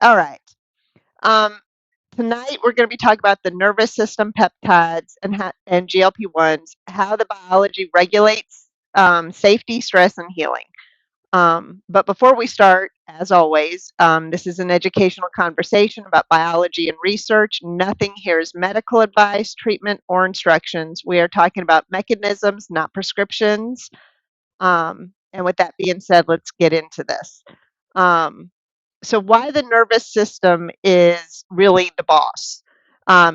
All right. Um, Tonight we're going to be talking about the nervous system peptides and GLP-1s, how the biology regulates safety, stress, and healing. But before we start, as always, this is an educational conversation about biology and research. Nothing here is medical advice, treatment, or instructions. We are talking about mechanisms, not prescriptions. And with that being said, let's get into this. Um, so why the nervous system is really the boss.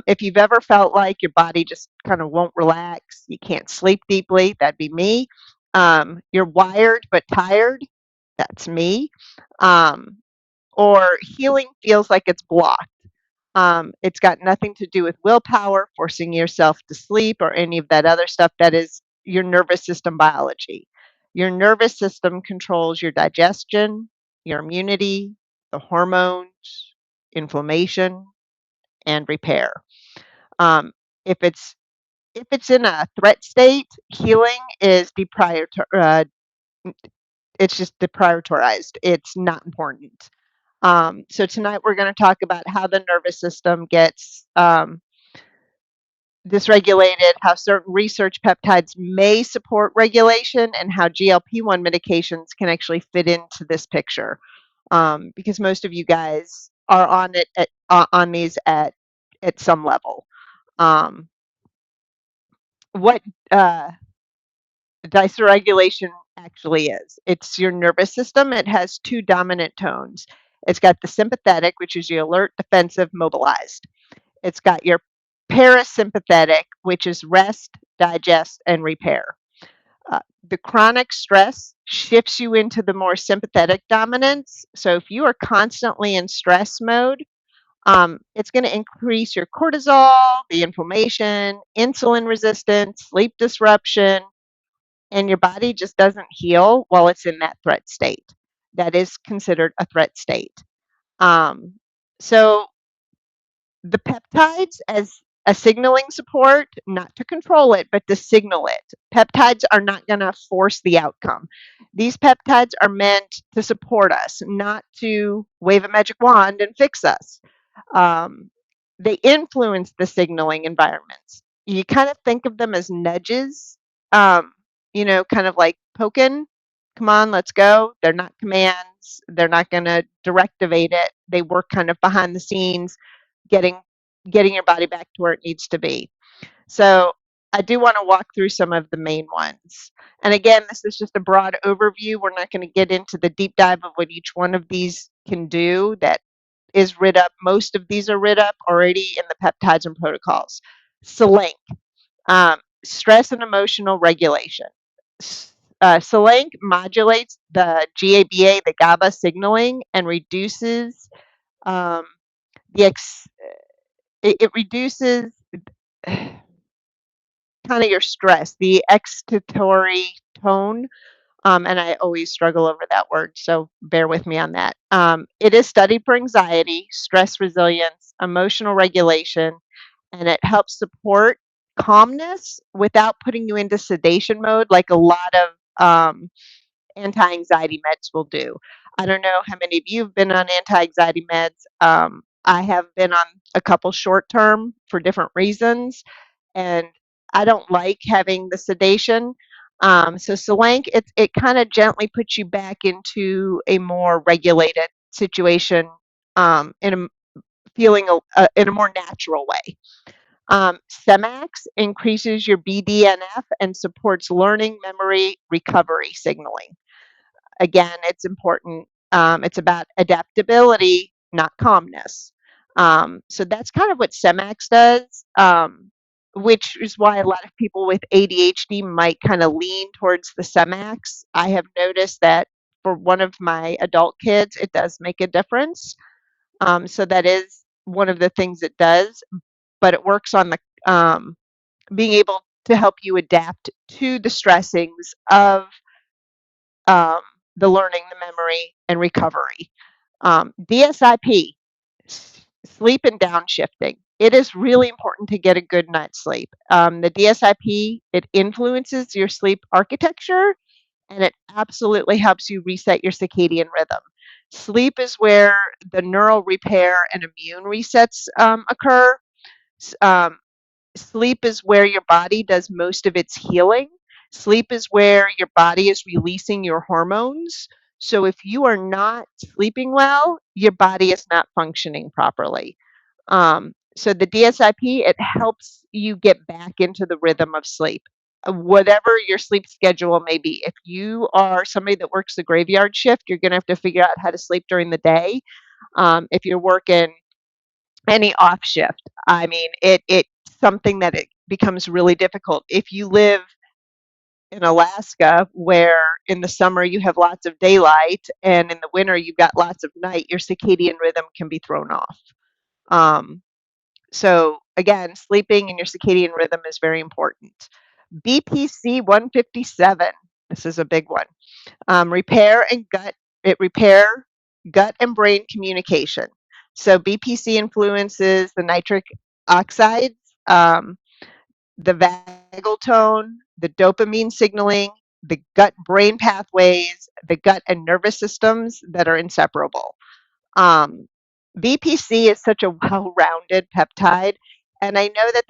If you've ever felt like your body just kind of won't relax, you can't sleep deeply, that'd be me. You're wired but tired, that's me. Um, or healing feels like it's blocked. It's got nothing to do with willpower, forcing yourself to sleep, or any of that other stuff. That is your nervous system biology. Your nervous system controls your digestion, your immunity, the hormones, inflammation, and repair. Um, if it's if it's in a threat state, healing is it's just deprioritized. It's not important. So tonight we're going to talk about how the nervous system gets dysregulated, how certain research peptides may support regulation, and how GLP-1 medications can actually fit into this picture. Because most of you guys are on it on these at some level. Um, what dysregulation actually is? It's your nervous system. It has two dominant tones. It's got the sympathetic, which is your alert, defensive, mobilized. It's got your parasympathetic, which is rest, digest, and repair. The chronic stress shifts you into the more sympathetic dominance. So if you are constantly in stress mode, it's going to increase your cortisol, the inflammation, insulin resistance, sleep disruption, and your body just doesn't heal while it's in that threat state. That is considered a threat state. Um, so the peptides as a signaling support, not to control it, but to signal it. Peptides are not going to force the outcome. These peptides are meant to support us, not to wave a magic wand and fix us. Um, they influence the signaling environments. You kind of think of them as nudges, um, kind of like poking. Come on, let's go. They're not commands. They're not going to directivate it. They work kind of behind the scenes, getting getting your body back to where it needs to be. So I do want to walk through some of the main ones. And again, this is just a broad overview. We're not going to get into the deep dive of what each one of these can do. That is writ up. Most of these are writ up already in the peptides and protocols. Selenk, stress and emotional regulation. Selenk modulates the GABA, the GABA signaling, and reduces um, the it reduces kind of your stress, the excitatory tone. And I always struggle over that word, so bear with me on that. It is studied for anxiety, stress resilience, emotional regulation, and it helps support calmness without putting you into sedation mode like a lot of anti-anxiety meds will do. I don't know how many of you have been on anti-anxiety meds. I have been on a couple short term for different reasons, and I don't like having the sedation. So Selenk, it kind of gently puts you back into a more regulated situation, in a feeling in a more natural way. Semax increases your BDNF and supports learning, memory, recovery signaling. Again, it's important. It's about adaptability, not calmness. So that's kind of what Semax does, which is why a lot of people with ADHD might kind of lean towards the Semax. I have noticed that for one of my adult kids, it does make a difference. So that is one of the things it does, but it works on the being able to help you adapt to the stressings of um, the learning, the memory, and recovery. DSIP, sleep and downshifting. It is really important to get a good night's sleep. The DSIP, it influences your sleep architecture, and it absolutely helps you reset your circadian rhythm. Sleep is where the neural repair and immune resets occur. S- Um, Sleep is where your body does most of its healing. Sleep is where your body is releasing your hormones. So if you are not sleeping well, your body is not functioning properly. So the DSIP, it helps you get back into the rhythm of sleep. Whatever your sleep schedule may be. If you are somebody that works the graveyard shift, you're going to have to figure out how to sleep during the day. If you're working any off shift, I mean, it's something that it becomes really difficult. If you live in Alaska, where in the summer you have lots of daylight and in the winter you've got lots of night, your circadian rhythm can be thrown off. Um, so again, sleeping and your circadian rhythm is very important. BPC 157. This is a big one. Repair and gut. It repair gut and brain communication. So BPC influences the nitric oxides, the vagal tone, the dopamine signaling, the gut brain pathways, the gut and nervous systems that are inseparable. Um, VPC is such a well-rounded peptide, and I know that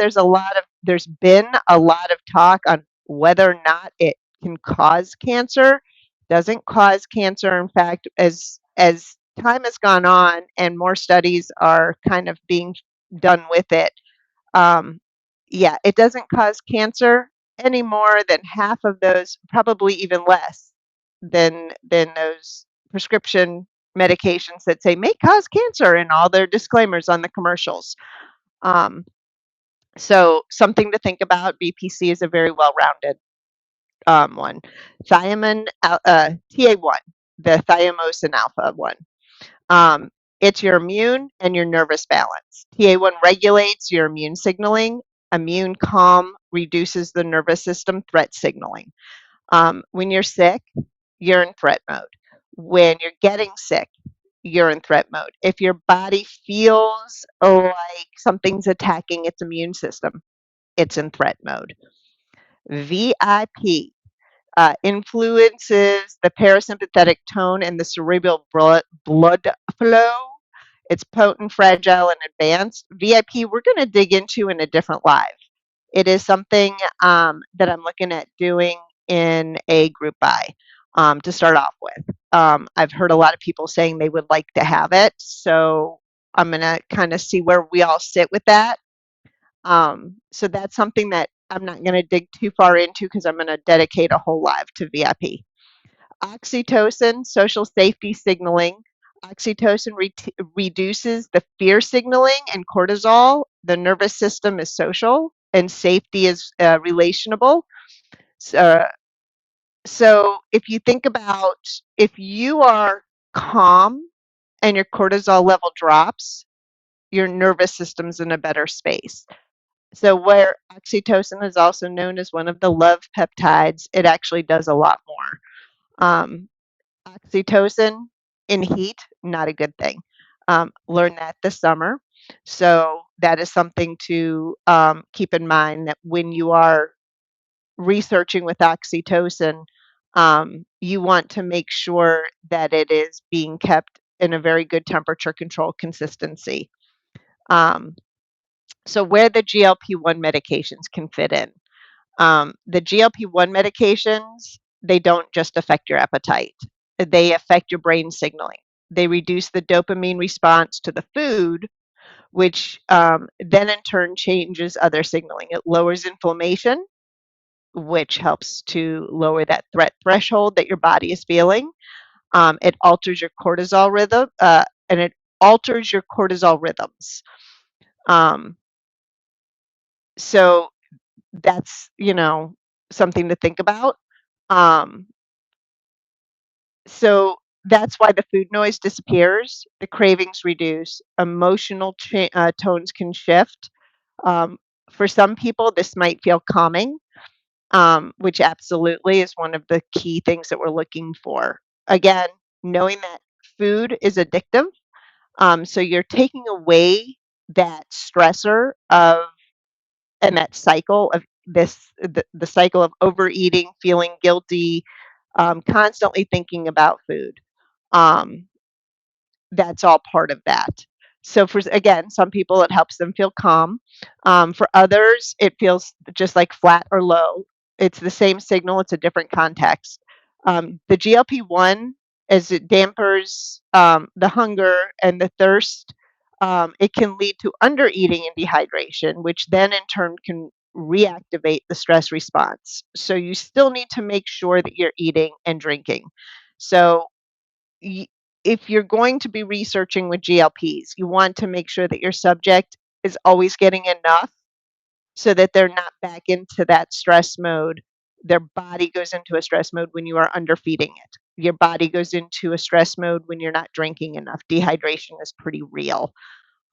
there's been a lot of talk on whether or not it can cause cancer. Doesn't cause cancer. In fact, as time has gone on and more studies are kind of being done with it, um, yeah, it doesn't cause cancer any more than half of those, probably even less than those prescription medications that say may cause cancer and all their disclaimers on the commercials. Um, so something to think about. BPC is a very well-rounded one. TA1, the thiamosine alpha one. Um, it's your immune and your nervous balance. TA1 regulates your immune signaling. Immune calm reduces the nervous system threat signaling. When you're sick, you're in threat mode. When you're getting sick, you're in threat mode. If your body feels like something's attacking its immune system, it's in threat mode. VIP influences the parasympathetic tone and the cerebral blood flow. It's potent, fragile, and advanced. VIP, we're going to dig into in a different live. It is something that I'm looking at doing in a group buy to start off with. I've heard a lot of people saying they would like to have it, so I'm going to kind of see where we all sit with that. So that's something that I'm not going to dig too far into because I'm going to dedicate a whole live to VIP. Oxytocin, social safety signaling. Oxytocin reduces the fear signaling and cortisol. The nervous system is social and safety is relationable. So, so if you think about if you are calm and your cortisol level drops, your nervous system's in a better space. So where oxytocin is also known as one of the love peptides, it actually does a lot more. Oxytocin in heat, not a good thing. Learn that this summer. So that is something to keep in mind that when you are researching with oxytocin, you want to make sure that it is being kept in a very good temperature control consistency. Um, so where the GLP-1 medications can fit in. The GLP-1 medications, they don't just affect your appetite. They affect your brain signaling. They reduce the dopamine response to the food, which then in turn changes other signaling. It lowers inflammation, which helps to lower that threat threshold that your body is feeling. It alters your cortisol rhythm, and it alters your cortisol rhythms. Um, so that's something to think about. Um, so that's why the food noise disappears, the cravings reduce, emotional tones can shift. Um, for some people, this might feel calming, which absolutely is one of the key things that we're looking for. Again, knowing that food is addictive, so you're taking away that stressor of and that cycle of the cycle of overeating, feeling guilty, constantly thinking about food. Um, that's all part of that. So for again, some people it helps them feel calm. For others, it feels just like flat or low. It's the same signal, it's a different context. The GLP-1, as it dampers the hunger and the thirst, it can lead to undereating and dehydration, which then in turn can reactivate the stress response. So you still need to make sure that you're eating and drinking. So y- if you're going to be researching with GLPs, you want to make sure that your subject is always getting enough so that they're not back into that stress mode. Their body goes into a stress mode when you are underfeeding it. Your body goes into a stress mode when you're not drinking enough. Dehydration is pretty real.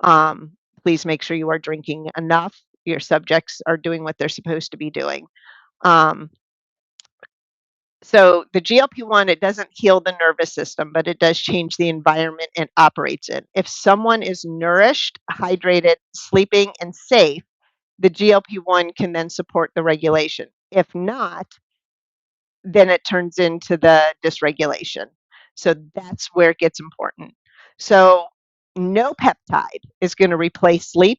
Um, please make sure you are drinking enough. Your subjects are doing what they're supposed to be doing. Um, so the GLP-1, it doesn't heal the nervous system, but it does change the environment it operates in. If someone is nourished, hydrated, sleeping, and safe, the GLP-1 can then support the regulation. If not, then it turns into the dysregulation. So that's where it gets important. So no peptide is going to replace sleep,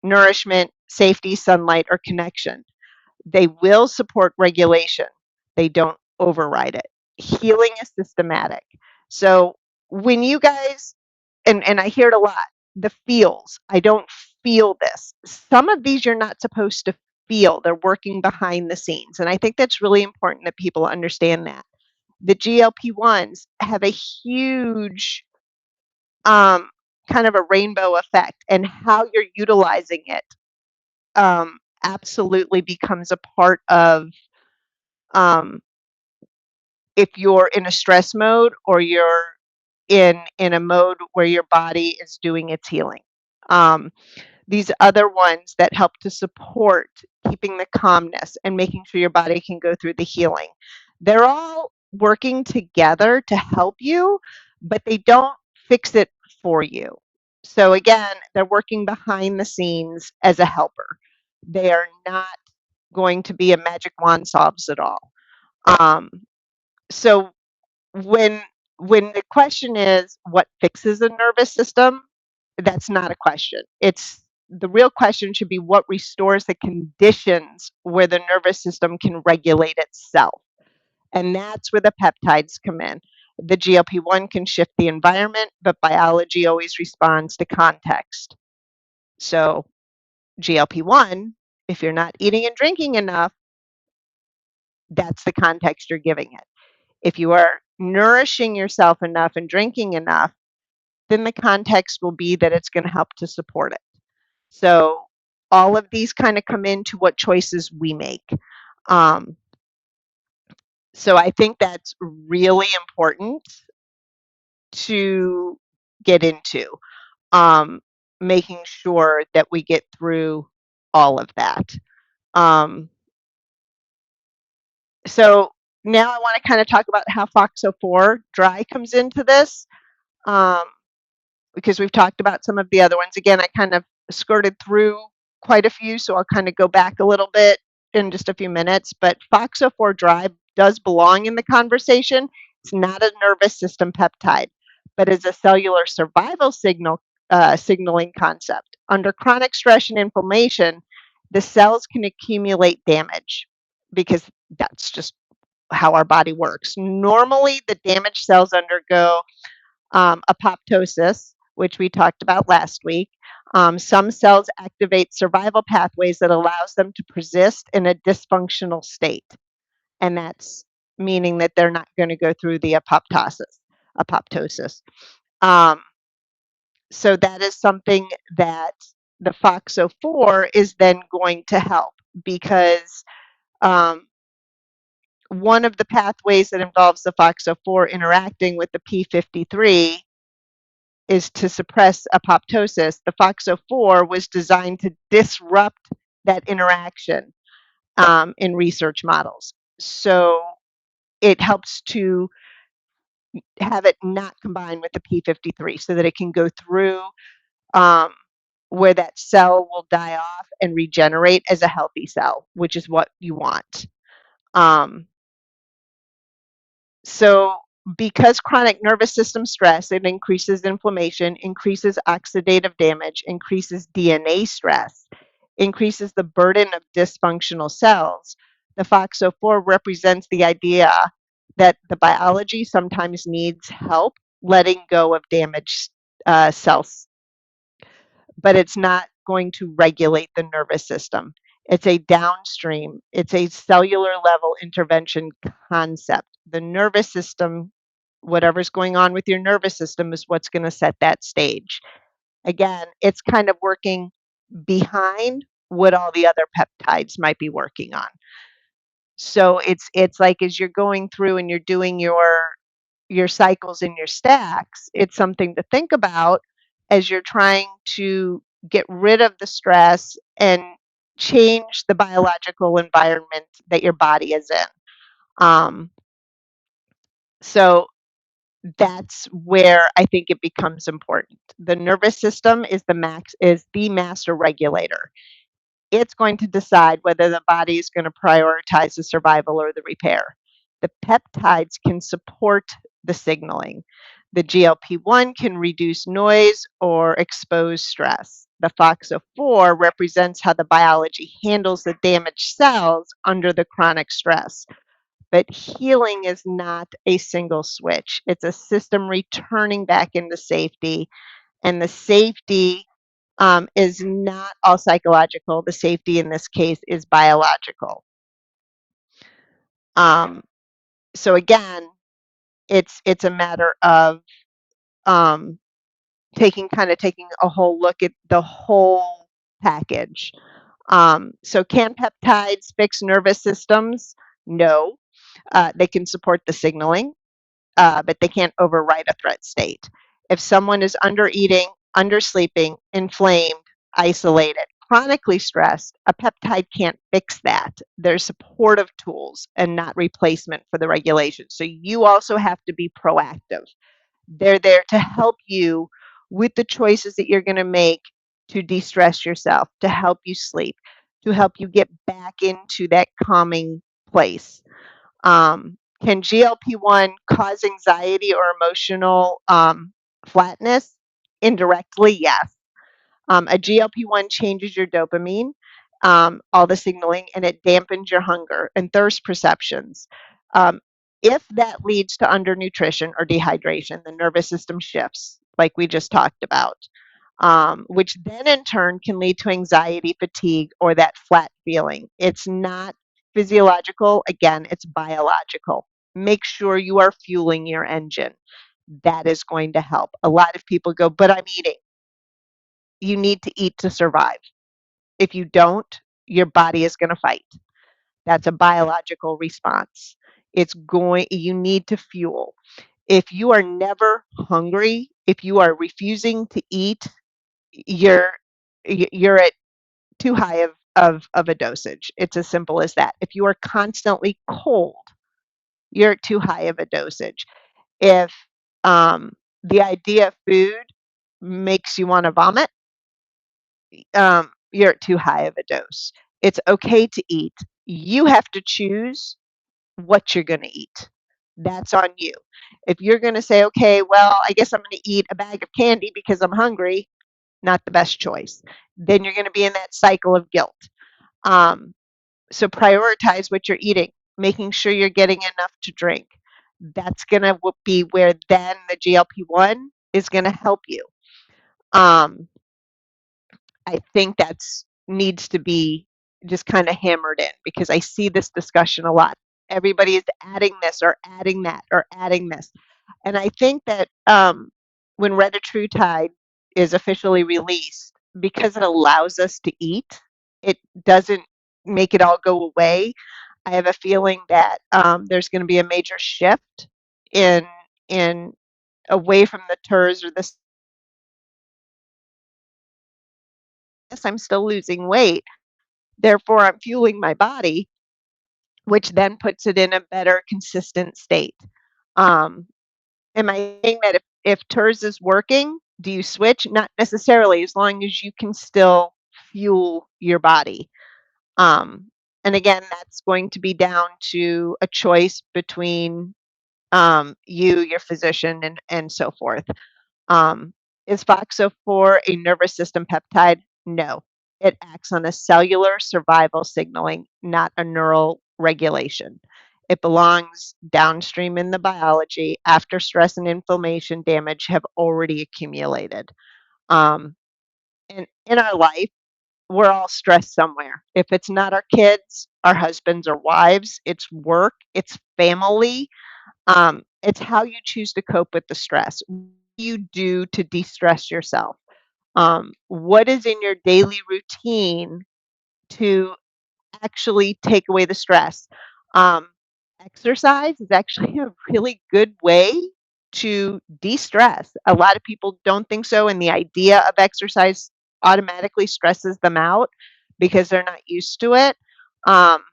nourishment, safety, sunlight, or connection. They will support regulation. They don't override it. Healing is systematic. So when you guys, and I hear it a lot, the feels, I don't feel this. Some of these you're not supposed to feel. They're working behind the scenes. And I think that's really important that people understand that. The GLP-1s have a huge um, kind of a rainbow effect, and how you're utilizing it absolutely becomes a part of um, if you're in a stress mode or you're in a mode where your body is doing its healing. Um, these other ones that help to support keeping the calmness and making sure your body can go through the healing. They're all working together to help you, but they don't fix it for you. So again, they're working behind the scenes as a helper. They are not going to be a magic wand solves it all. Um, so when when the question is what fixes the nervous system, that's not a question. It's the real question should be what restores the conditions where the nervous system can regulate itself. And that's where the peptides come in. The GLP-1 can shift the environment, but biology always responds to context. So, GLP-1, if you're not eating and drinking enough, that's the context you're giving it. If you are nourishing yourself enough and drinking enough, then the context will be that it's going to help to support it. So all of these kind of come into what choices we make. Um, so I think that's really important to get into, um, making sure that we get through all of that. Um, so now I want to kind of talk about how FOXO4 dry comes into this. Um, because we've talked about some of the other ones. Again, I kind of skirted through quite a few, so I'll kind of go back a little bit in just a few minutes. But FOXO4 drive does belong in the conversation. It's not a nervous system peptide, but is a cellular survival signaling concept. Under chronic stress and inflammation, the cells can accumulate damage because that's just how our body works. Normally, the damaged cells undergo apoptosis, which we talked about last week. Some cells activate survival pathways that allows them to persist in a dysfunctional state, and that's meaning that they're not going to go through the apoptosis. Apoptosis. Um, so that is something that the FOXO4 is then going to help because um, one of the pathways that involves the FOXO4 interacting with the P53 is to suppress apoptosis. The FOXO4 was designed to disrupt that interaction in research models. So it helps to have it not combine with the P53 so that it can go through um, where that cell will die off and regenerate as a healthy cell, which is what you want. Um, so because chronic nervous system stress, it increases inflammation, increases oxidative damage, increases DNA stress, increases the burden of dysfunctional cells. The FOXO4 represents the idea that the biology sometimes needs help letting go of damaged cells, but it's not going to regulate the nervous system. It's a downstream, it's a cellular level intervention concept. The nervous system, whatever's going on with your nervous system, is what's going to set that stage. Again, it's kind of working behind what all the other peptides might be working on. So it's like as you're going through and you're doing your cycles and your stacks, it's something to think about as you're trying to get rid of the stress and change the biological environment that your body is in. So that's where I think it becomes important. The nervous system is the master regulator. It's going to decide whether the body is going to prioritize the survival or the repair. The peptides can support the signaling. The GLP-1 can reduce noise or expose stress. The FOXO4 represents how the biology handles the damaged cells under the chronic stress. But healing is not a single switch. It's a system returning back into safety, and the safety is not all psychological. The safety in this case is biological. Um, so again, it's a matter of um, taking a whole look at the whole package. So can peptides fix nervous systems? No. They can support the signaling, but they can't override a threat state. If someone is under eating, under sleeping, inflamed, isolated, chronically stressed, a peptide can't fix that. They're supportive tools and not replacement for the regulation. So you also have to be proactive. They're there to help you with the choices that you're going to make to de stress yourself, to help you sleep, to help you get back into that calming place. Can GLP-1 cause anxiety or emotional flatness? Indirectly, yes. A GLP-1 changes your dopamine, all the signaling, and it dampens your hunger and thirst perceptions. Um, if that leads to undernutrition or dehydration, the nervous system shifts, like we just talked about, which then in turn can lead to anxiety, fatigue, or that flat feeling. It's not physiological, again, it's biological. Make sure you are fueling your engine. That is going to help. A lot of people go, but I'm eating. You need to eat to survive. If you don't, your body is going to fight. That's a biological response. You need to fuel. If you are never hungry, if you are refusing to eat, you're you're at too high of a dosage. It's as simple as that. If you are constantly cold, you're at too high of a dosage. If the idea of food makes you want to vomit, you're at too high of a dose. It's okay to eat. You have to choose what you're going to eat. That's on you. If you're going to say, okay, well, I guess I'm going to eat a bag of candy because I'm hungry, not the best choice. Then you're going to be in that cycle of guilt. Um, so prioritize what you're eating, making sure you're getting enough to drink. That's going to be where then the GLP-1 is going to help you. Um, I think that's needs to be just kind of hammered in because I see this discussion a lot. Everybody is adding this or adding that or adding this. And I think that when retatrutide is officially released, because it allows us to eat, it doesn't make it all go away. I have a feeling that there's going to be a major shift in in away from the TERS or this. Yes, I'm still losing weight. Therefore, I'm fueling my body, which then puts it in a better consistent state. Um, am I saying that if TERS is working, do you switch? Not necessarily, as long as you can still fuel your body. Um, and again, that's going to be down to a choice between you, your physician, and so forth. Um, is FOXO4 a nervous system peptide? No. It acts on a cellular survival signaling, not a neural regulation. It belongs downstream in the biology after stress and inflammation damage have already accumulated. Um, in our life, we're all stressed somewhere. If it's not our kids, our husbands or wives, it's work, it's family, it's how you choose to cope with the stress. What do you do to de-stress yourself? What is in your daily routine to actually take away the stress? Um, Exercise is actually a really good way to de-stress. A lot of people don't think so, and the idea of exercise automatically stresses them out because they're not used to it. Um,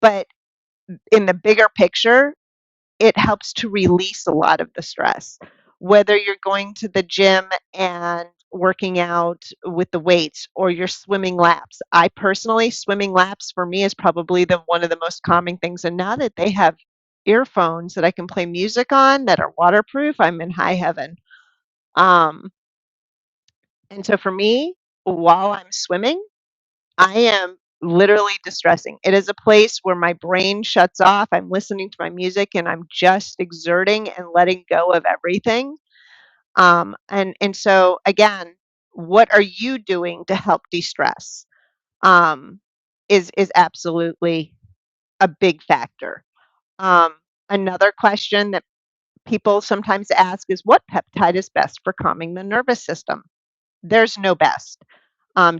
but in the bigger picture, it helps to release a lot of the stress. Whether you're going to the gym and working out with the weights or you're swimming laps. I personally, swimming laps for me is probably the one of the most calming things. And now that they have earphones that I can play music on that are waterproof, I'm in high heaven. Um, and so for me, while I'm swimming, I am literally distressing. It is a place where my brain shuts off. I'm listening to my music and I'm just exerting and letting go of everything. And so again, what are you doing to help de-stress? Um, is absolutely a big factor. Um, Another question that people sometimes ask is what peptide is best for calming the nervous system? There's no best.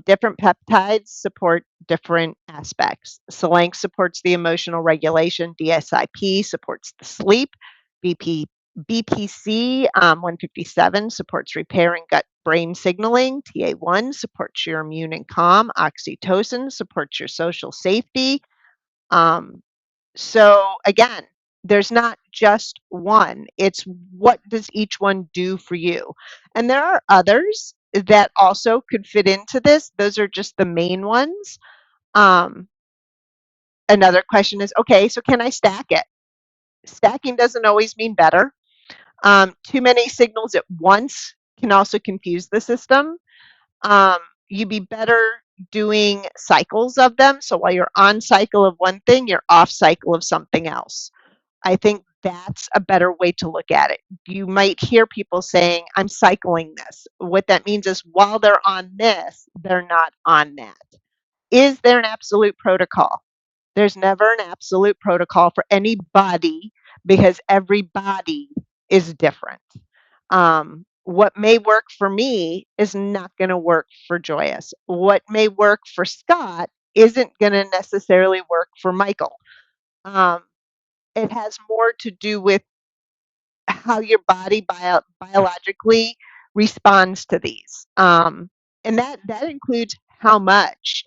Different peptides support different aspects. Selenk supports the emotional regulation. DSIP supports the sleep. BP, BPC 157 supports repair and gut brain signaling. TA1 supports your immune and calm. Oxytocin supports your social safety. Um, so again, there's not just one. It's what does each one do for you? And there are others that also could fit into this. Those are just the main ones. Um, Another question is, okay, so can I stack it? Stacking doesn't always mean better. Too many signals at once can also confuse the system. Um, you'd be better doing cycles of them. So while you're on cycle of one thing, you're off cycle of something else. I think that's a better way to look at it. You might hear people saying, I'm cycling this. What that means is while they're on this, they're not on that. Is there an absolute protocol? There's never an absolute protocol for any body because every body is different. What may work for me is not going to work for Joyous. What may work for Scott isn't going to necessarily work for Michael. Um, it has more to do with how your body biologically responds to these. And that includes how much.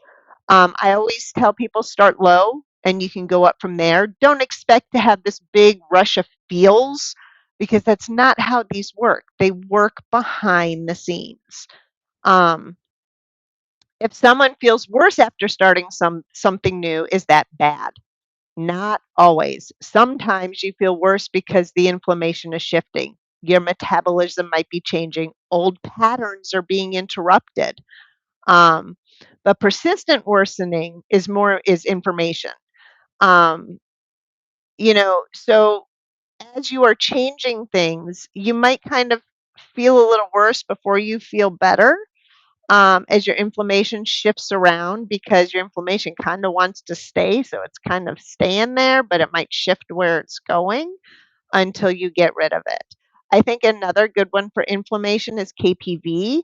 I always tell people start low and you can go up from there. Don't expect to have this big rush of feels because that's not how these work. They work behind the scenes. Um, if someone feels worse after starting something new, is that bad? Not always. Sometimes you feel worse because the inflammation is shifting. Your metabolism might be changing. Old patterns are being interrupted. Um, but persistent worsening is information. Um, so as you are changing things, you might kind of feel a little worse before you feel better as your inflammation shifts around because your inflammation kind of wants to stay. So it's kind of staying there, but it might shift where it's going until you get rid of it. I think another good one for inflammation is KPV,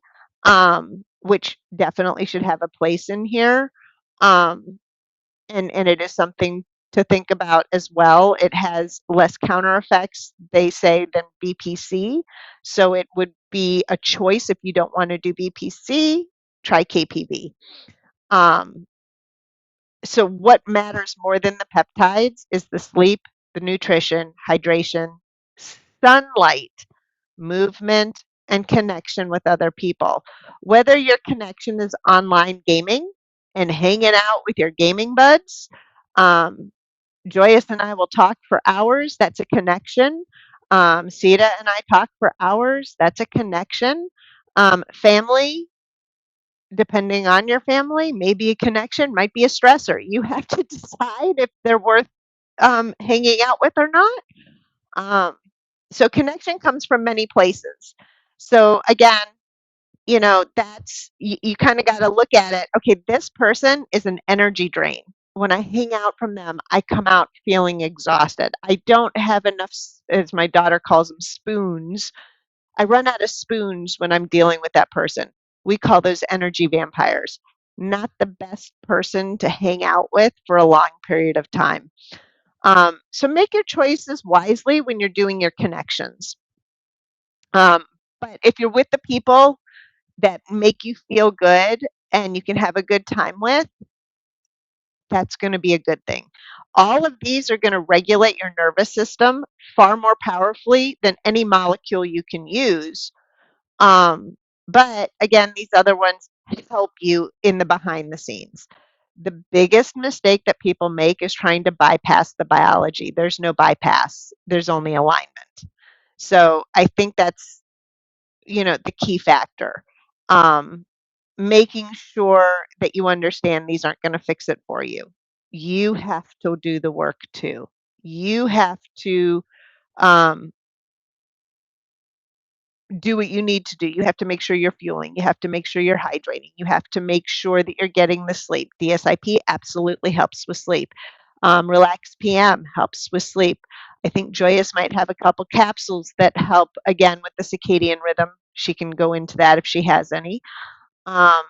which definitely should have a place in here. Um, and it is something to think about as well. It has less counter effects, they say, than BPC. So it would be a choice if you don't want to do BPC, try KPV. Um, so what matters more than the peptides is the sleep, the nutrition, hydration, sunlight, movement, and connection with other people. Whether your connection is online gaming and hanging out with your gaming buds, um, Joyous and I will talk for hours. That's a connection. Sita and I talk for hours. That's a connection. Family, depending on your family, maybe a connection, might be a stressor. You have to decide if they're worth hanging out with or not. Um, so connection comes from many places. So again, that's you kind of got to look at it. Okay, this person is an energy drain. When I hang out from them, I come out feeling exhausted. I don't have enough, as my daughter calls them, spoons. I run out of spoons when I'm dealing with that person. We call those energy vampires. Not the best person to hang out with for a long period of time. So make your choices wisely when you're doing your connections. Um, but if you're with the people that make you feel good and you can have a good time with, that's going to be a good thing. All of these are going to regulate your nervous system far more powerfully than any molecule you can use. Um, but again, these other ones help you in the behind the scenes. The biggest mistake that people make is trying to bypass the biology. There's no bypass, there's only alignment. So I think that's, the key factor. Um, Making sure that you understand these aren't going to fix it for you. You have to do the work too. You have to um, do what you need to do. You have to make sure you're fueling. You have to make sure you're hydrating. You have to make sure that you're getting the sleep. DSIP absolutely helps with sleep. Relax PM helps with sleep. I think Joyous might have a couple capsules that help again with the circadian rhythm. She can go into that if she has any. Um,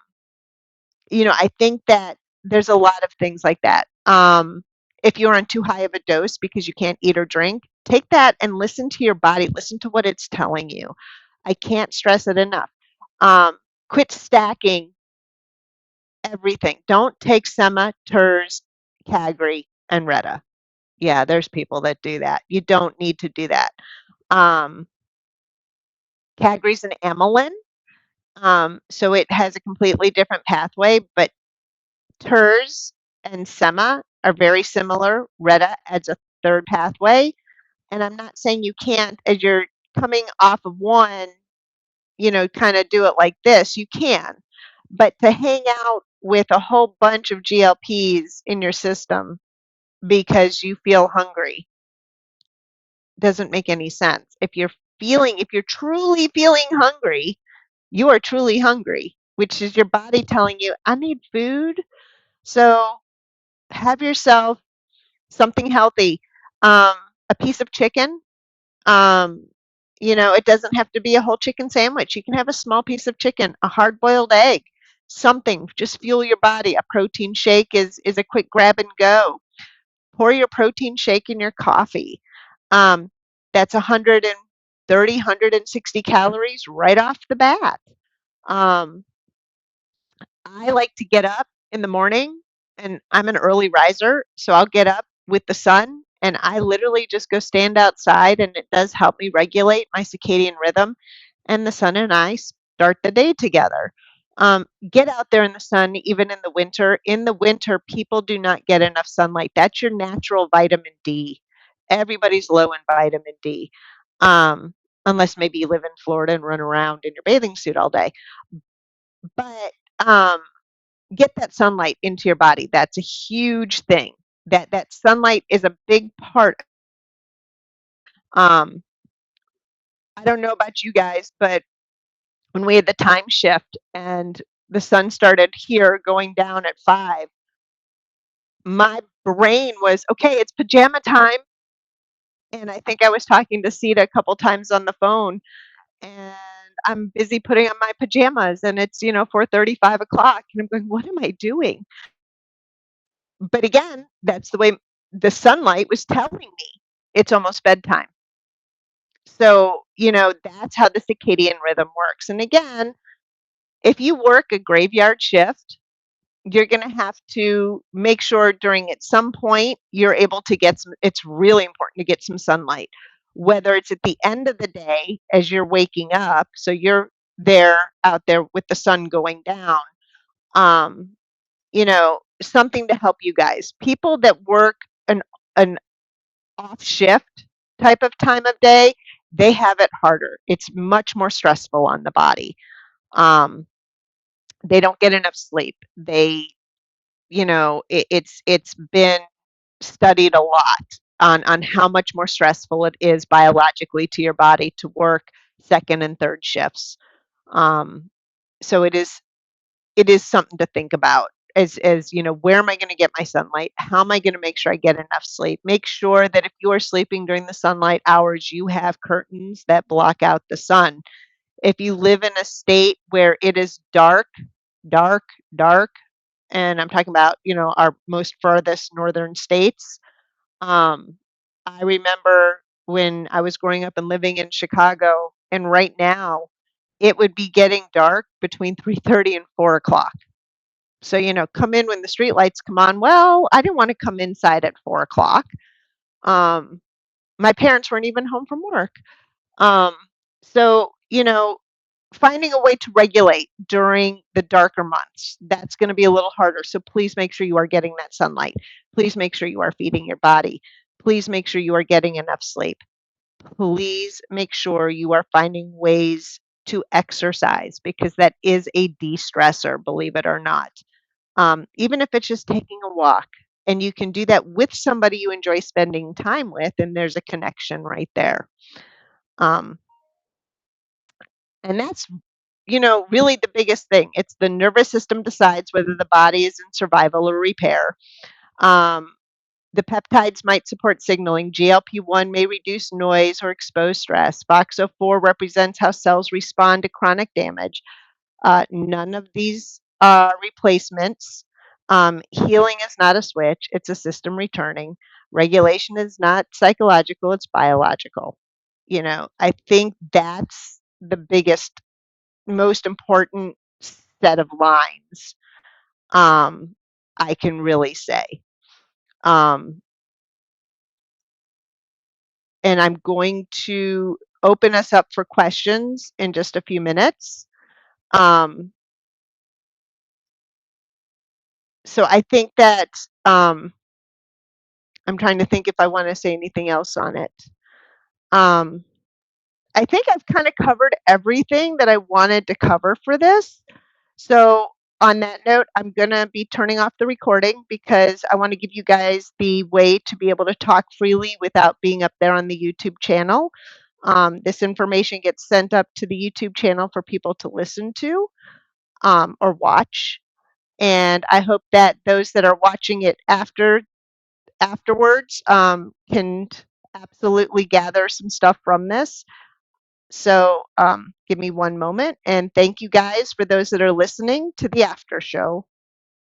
I think that there's a lot of things like that. If you're on too high of a dose because you can't eat or drink, take that and listen to your body. Listen to what it's telling you. I can't stress it enough. Um, Quit stacking everything. Don't take Sema, Turs, Cagri, and Retta. Yeah, there's people that do that. You don't need to do that. Um, Cagri's an amylin, so it has a completely different pathway, but Turs and Sema are very similar. Retta adds a third pathway. And I'm not saying you can't, as you're coming off of one, kind of do it like this. You can. But to hang out with a whole bunch of GLPs in your system because you feel hungry doesn't make any sense. If you're truly feeling hungry, you are truly hungry, which is your body telling you, I need food. So have yourself something healthy. Um, a piece of chicken. Um, it doesn't have to be a whole chicken sandwich. You can have a small piece of chicken, a hard-boiled egg, something. Just fuel your body. A protein shake is a quick grab and go. Pour your protein shake in your coffee. Um, that's 130, 160 calories right off the bat. Um, I like to get up in the morning, and I'm an early riser, so I'll get up with the sun and I literally just go stand outside, and it does help me regulate my circadian rhythm. And the sun and I start the day together. Get out there in the sun, even in the winter. In the winter, people do not get enough sunlight. That's your natural vitamin D. Everybody's low in vitamin D, unless maybe you live in Florida and run around in your bathing suit all day. But get that sunlight into your body. That's a huge thing. That sunlight is a big part. Um, I don't know about you guys, but when we had the time shift and the sun started here going down at 5, my brain was, okay, it's pajama time. And I think I was talking to Sita a couple times on the phone, and I'm busy putting on my pajamas, and it's 4:30, 5 o'clock, and I'm going, what am I doing? But again, that's the way the sunlight was telling me it's almost bedtime. So, that's how the circadian rhythm works. And again, if you work a graveyard shift, you're going to have to make sure during at some point you're able to get some, it's really important to get some sunlight, whether it's at the end of the day as you're waking up. So you're out there with the sun going down. Something to help you guys. People that work an off shift type of time of day, they have it harder. It's much more stressful on the body. Um, they don't get enough sleep. It's been studied a lot on how much more stressful it is biologically to your body to work second and third shifts. Um, so it is something to think about as where am I going to get my sunlight? How am I going to make sure I get enough sleep? Make sure that if you are sleeping during the sunlight hours, you have curtains that block out the sun. If you live in a state where it is dark, dark, dark, and I'm talking about, our most furthest northern states. um, I remember when I was growing up and living in Chicago, and right now it would be getting dark between 3:30 and 4 o'clock. So, come in when the street lights come on. Well, I didn't want to come inside at 4 o'clock. Um, my parents weren't even home from work. Um, so, finding a way to regulate during the darker months, that's going to be a little harder. So please make sure you are getting that sunlight. Please make sure you are feeding your body. Please make sure you are getting enough sleep. Please make sure you are finding ways to exercise because that is a de-stressor, believe it or not. Even if it's just taking a walk, and you can do that with somebody you enjoy spending time with, and there's a connection right there. Um, and that's, really the biggest thing. It's the nervous system decides whether the body is in survival or repair. Um, the peptides might support signaling. GLP-1 may reduce noise or expose stress. FOXO4 represents how cells respond to chronic damage. None of these replacements. Healing is not a switch, it's a system returning. Regulation is not psychological, it's biological. I think that's the biggest, most important set of lines um, I can really say. Um, and I'm going to open us up for questions in just a few minutes. Um, so I think that um, I'm trying to think if I want to say anything else on it. Um, I think I've kind of covered everything that I wanted to cover for this. So, on that note, I'm going to be turning off the recording because I want to give you guys the way to be able to talk freely without being up there on the YouTube channel. This information gets sent up to the YouTube channel for people to listen to or watch. And I hope that those that are watching it afterwards can absolutely gather some stuff from this. So give me one moment. And thank you guys for those that are listening to the after show.